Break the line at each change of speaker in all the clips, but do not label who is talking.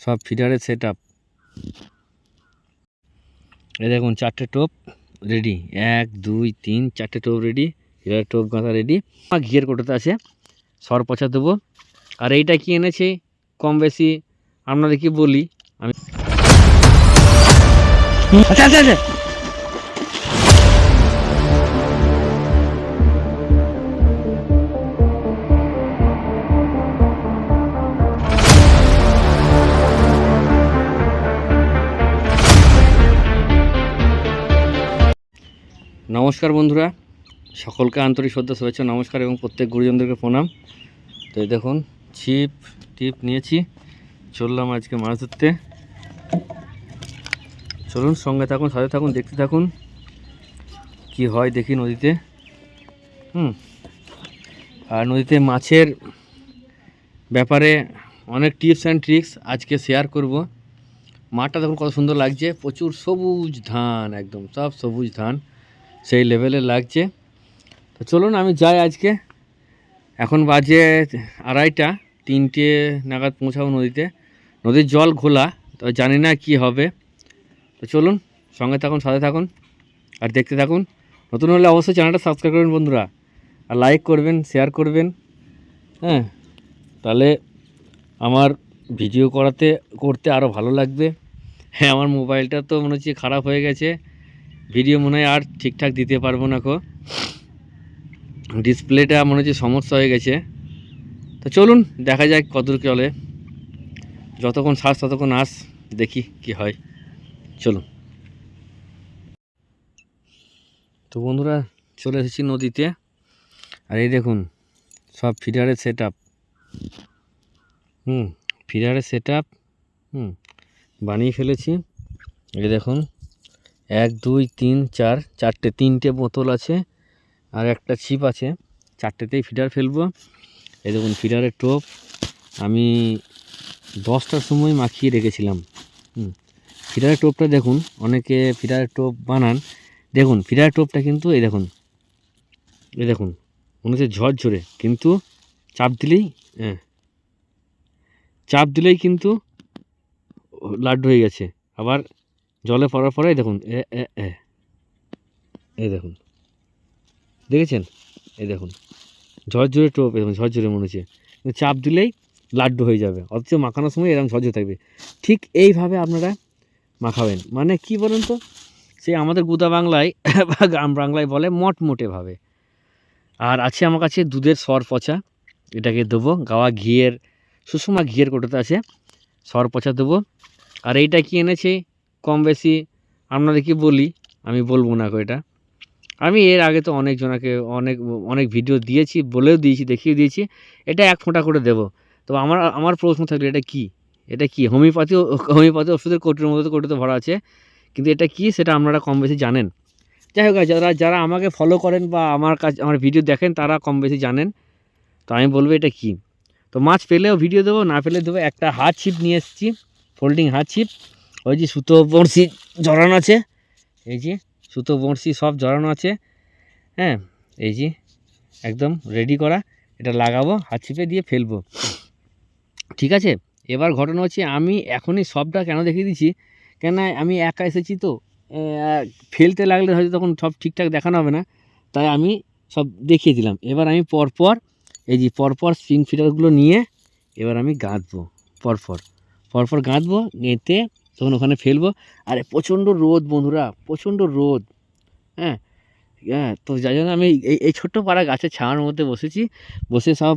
সব ফিডারের set up. এই দেখুন 4টে টোপ রেডি, 1 2 3 4টে টোপ রেডি, ফিডারের টোপ গাঁথা রেডি। ঘিয়ের কোটোতে আছে, সর পচা দেবো। আর এইটা কি এনেছি কম বেশি আপনাদেরকে বলি আমি। আচ্ছা আচ্ছা আচ্ছা, নমস্কার বন্ধুরা, সকলকে আন্তরিক শ্রদ্ধা শুভেচ্ছা নমস্কার এবং প্রত্যেক গুরুজনদেরকে প্রণাম। তো এই দেখুন ছিপ টিপ নিয়েছি, চললাম আজকে মাছ ধরতে। চলুন সঙ্গে থাকুন, সাথে থাকুন, দেখতে থাকুন কি হয় দেখি নদীতে। আর নদীতে মাছের ব্যাপারে অনেক টিপস অ্যান্ড ট্রিক্স আজকে শেয়ার করব। মাঠটা দেখুন কত সুন্দর লাগছে, প্রচুর সবুজ ধান, একদম সব সবুজ ধান, সেই লেভেলে লাগছে। তো চলুন আমি যাই আজকে। এখন বাজে 2:30, 3টে নাগাদ পৌঁছাবো নদীতে। নদীর জল ঘোলা, তো জানি না কি হবে। তো চলুন সঙ্গে থাকুন, সাথে থাকুন আর দেখতে থাকুন। নতুন হলে অবশ্যই চ্যানেলটা সাবস্ক্রাইব করবেন বন্ধুরা, আর লাইক করবেন, শেয়ার করবেন। হ্যাঁ, তাহলে আমার ভিডিও করতে আরও ভালো লাগবে। হ্যাঁ, আমার মোবাইলটা তো মনে হচ্ছে খারাপ হয়ে গেছে, ভিডিও মনে হয় আর ঠিকঠাক দিতে পারবো না। ডিসপ্লেটা মনে হচ্ছে সমস্যা হয়ে গেছে। তো চলুন দেখা যাক কতদূর চলে, যতক্ষণ শ্বাস ততক্ষণ আস, দেখি কি হয়। চলুন। তো বন্ধুরা চলে এসেছি নদীতে, আর এই দেখুন সব ফিডারের সেট আপ। ফিডারের সেট আপ বানিয়ে ফেলেছি। এই দেখুন 1 2 3 4, 3টে বোতল আছে আর একটা ছিপ আছে, 4টেতেই ফিডার ফেলবো। এই দেখুন ফিডারের টোপ আমি 10টার সময় মাখিয়ে রেখেছিলাম। ফিডারের টোপটা দেখুন, অনেকে ফিডারের টোপ বানান, দেখুন ফিডারের টোপটা কিন্তু এই দেখুন মনে হচ্ছে ঝরঝরে, কিন্তু চাপ দিলেই কিন্তু লাড্ডু হয়ে গেছে। আবার জলে পড়ার পরে দেখুন এই দেখুন, দেখেছেন? এই দেখুন ঝরঝরে টোপ, এরকম ঝরঝরে মনে হচ্ছে, চাপ দিলেই লাড্ডু হয়ে যাবে, অথচ মাখানোর সময় এরকম ঝরঝরে থাকবে। ঠিক এইভাবে আপনারা মাখাবেন, মানে কি বলুন তো, সে আমাদের গুদা বাংলায় বা গ্রাম বাংলায় বলে মটমোটেভাবে। আর আছে আমার কাছে দুধের সর পচা, এটাকে দেবো। গাওয়া ঘিয়ের, সুষমা ঘিয়ের কোটোতে আছে, সর পচা দেবো। আর এইটা কি এনেছে কম বেশি আপনাদেরকে বলি, আমি বলবো না এটা। আমি এর আগে তো অনেকজনাকে অনেক ভিডিও দিয়েছি, বলেও দিয়েছি, দেখিয়ে দিয়েছি। এটা 1 ফোঁটা করে দেবো। তো আমার প্রশ্ন থাকলে এটা কি হোমিওপ্যাথি ওষুধের কৌটোতে ভরা আছে, কিন্তু এটা কি সেটা আপনারা কম বেশি জানেন। যাই হোক, যারা আমাকে ফলো করেন বা আমার ভিডিও দেখেন তারা কম বেশি জানেন। তো আমি বলবো এটা কি। তো মাছ পেলেও ভিডিও দেবো, না পেলে দেবো। একটা হাত ছিপ নিয়ে এসেছি, ফোল্ডিং হাত ছিপ। ওই যে সুতো বড়শি জড়ানো আছে, এই যে সুতো বড়শি সব জড়ানো আছে। হ্যাঁ, এই যে একদম রেডি করা, এটা লাগাবো, হাত ছিপে দিয়ে ফেলবো। ঠিক আছে, এবার ঘটনা হচ্ছে আমি এখনই সবটা কেন দেখিয়ে দিচ্ছি, কেন আমি একা এসেছি তো, ফেলতে লাগলে হয়তো তখন সব ঠিকঠাক দেখানো হবে না, তাই আমি সব দেখিয়ে দিলাম। এবার আমি পরপর স্প্রিং ফিডারগুলো নিয়ে এবার আমি গাঁথবো, পরপর গাঁথবো, গেঁথে তখন ওখানে ফেলবো। আর প্রচণ্ড রোদ বন্ধুরা, প্রচণ্ড রোদ। হ্যাঁ, তো যাই জন্য আমি এই ছোট্ট পাড়া গাছের ছায়ার মধ্যে বসে সব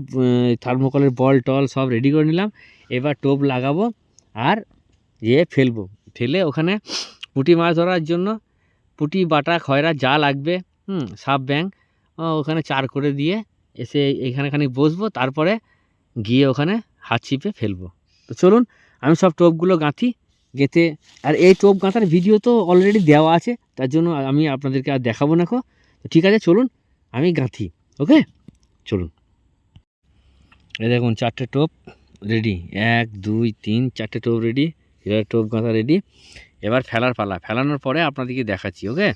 থার্মোকলের বল টল সব রেডি করে নিলাম। এবার টোপ লাগাবো আর ফেলে ওখানে পুঁটি মাছ ধরার জন্য পুঁটি, বাটা, খয়রা যা লাগবে, সাপ, ব্যাং, ওখানে চার করে দিয়ে এসে এইখানে বসবো, তারপরে গিয়ে ওখানে হাত ছিপে ফেলবো। তো চলুন আমি সব টোপগুলো গেঁথে, আর এই টোপ গাঁথার ভিডিও তো অলরেডি দেওয়া আছে, তার জন্য আমি আপনাদেরকে আর দেখাবো না। তো ঠিক আছে, চলুন আমি গাঁথি। ওকে, চলুন। এই দেখুন 4টে টোপ রেডি, 1 2 3 4টে টোপ রেডি, এবার টোপ গাঁথা রেডি। এবার ফেলার পালা, ফেলানোর পরে আপনাদেরকে দেখাচ্ছি। ওকে,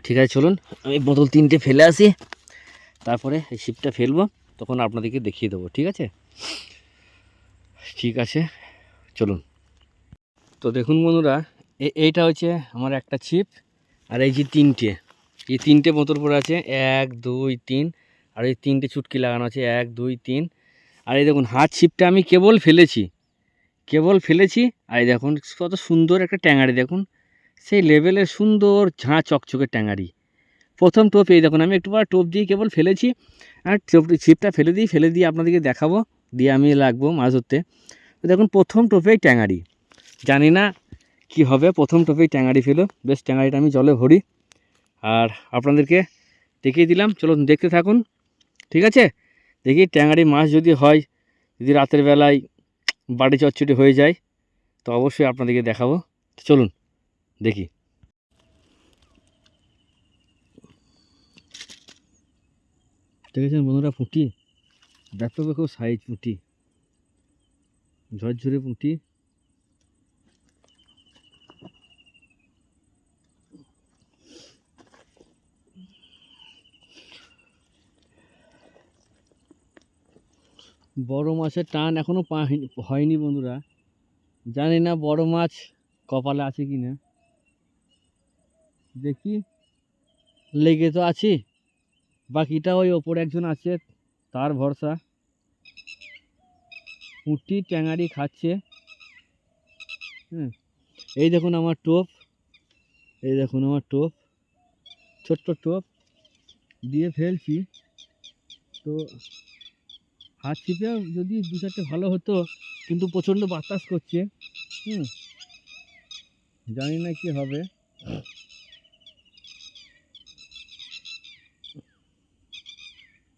ঠিক আছে, চলুন আমি বোতল 3টে ফেলে আসি, তারপরে এই ছিপটা ফেলবো, তখন আপনাদেরকে দেখিয়ে দেবো। ঠিক আছে, ঠিক আছে, চলুন। তো দেখুন বন্ধুরা, এইটা হচ্ছে আমার একটা ছিপ, আর এই যে তিনটে বোতল পড়ে আছে, 1 2 3, আর এই 3টে চুটকি লাগানো আছে 1 2 3। আর এই দেখুন হাত ছিপটা আমি কেবল ফেলেছি, আর এই দেখুন কত সুন্দর একটা ট্যাঙারি, দেখুন সেই লেভেলের সুন্দর ঝাঁ চকচকে ট্যাঙারি। প্রথম টোপ এই দেখুন, আমি একটু টোপ দিয়ে কেবল ফেলেছি, আর ছিপটা ফেলে দিয়ে আপনাদেরকে দেখাবো, দিয়ে আমি লাগবো মাছ ধরতে। তো দেখুন প্রথম টোপেই ট্যাঙারি, জানি না কি হবে, প্রথম টোপেই ট্যাঙারি ফেলো। বেশ, ট্যাঙারিটা আমি জলে ভরি আর আপনাদেরকে দেখিয়ে দিলাম, চলুন দেখতে থাকুন। ঠিক আছে, দেখি ট্যাঙারি মাছ যদি হয়, যদি রাতের বেলায় বাড়ি চচ্চড়ি হয়ে যায়, তো অবশ্যই আপনাদেরকে দেখাবো। চলুন দেখি। দেখেছেন বন্ধুরা পুঁটি, ব্যাপক সাইজ পুঁটি, ঝরঝরে পুঁটি। বড় মাছের টান এখনো হয়নি বন্ধুরা, জানি না বড় মাছ কপালে আছে কি না, দেখি। লেগে তো আছি, বাকিটা ওই ওপরে একজন আছে তার ভরসা। পুঁটি ট্যাঙারি খাচ্ছে। এই দেখুন আমার টোপ, ছোট্ট টোপ দিয়ে ফেলছি। তো হাত ছিপে যদি 2-4টে ভালো হতো, কিন্তু প্রচণ্ড বাতাস করছে। জানি না কি হবে।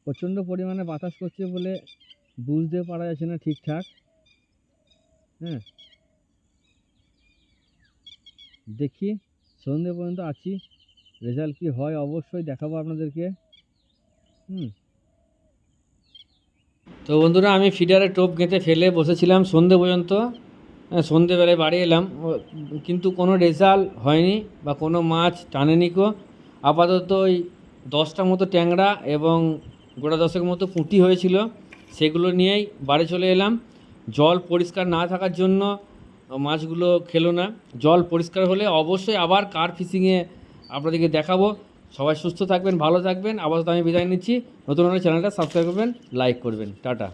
প্রচণ্ড পরিমাণে বাতাস করছে বলে বুঝতে পারা যাচ্ছে না ঠিকঠাক। দেখি সন্ধ্যে পর্যন্ত আছি, রেজাল্ট কি হয় অবশ্যই দেখাবো আপনাদেরকে। তো বন্ধুরা, আমি ফিডারে টোপ গেঁথে ফেলে বসেছিলাম সন্ধ্যে পর্যন্ত। সন্ধ্যেবেলায় বাড়ি এলাম, কিন্তু কোনো রেজাল্ট হয়নি বা কোনো মাছ টানেনি কো। আপাতত ওই 10টা মতো ট্যাংরা এবং গোটা 10 মতো পুঁটি হয়েছিল, সেগুলো নিয়েই বাড়ি চলে এলাম। জল পরিষ্কার না থাকার জন্য মাছগুলো খেলো না। জল পরিষ্কার হলে অবশ্যই আবার কার ফিশিংয়ে আপনাদেরকে দেখাবো। সবাই সুস্থ থাকবেন, ভালো থাকবেন। আপাতত আমি বিদায় নিচ্ছি। নতুন চ্যানেলটা সাবস্ক্রাইব করবেন, লাইক করবেন। টাটা।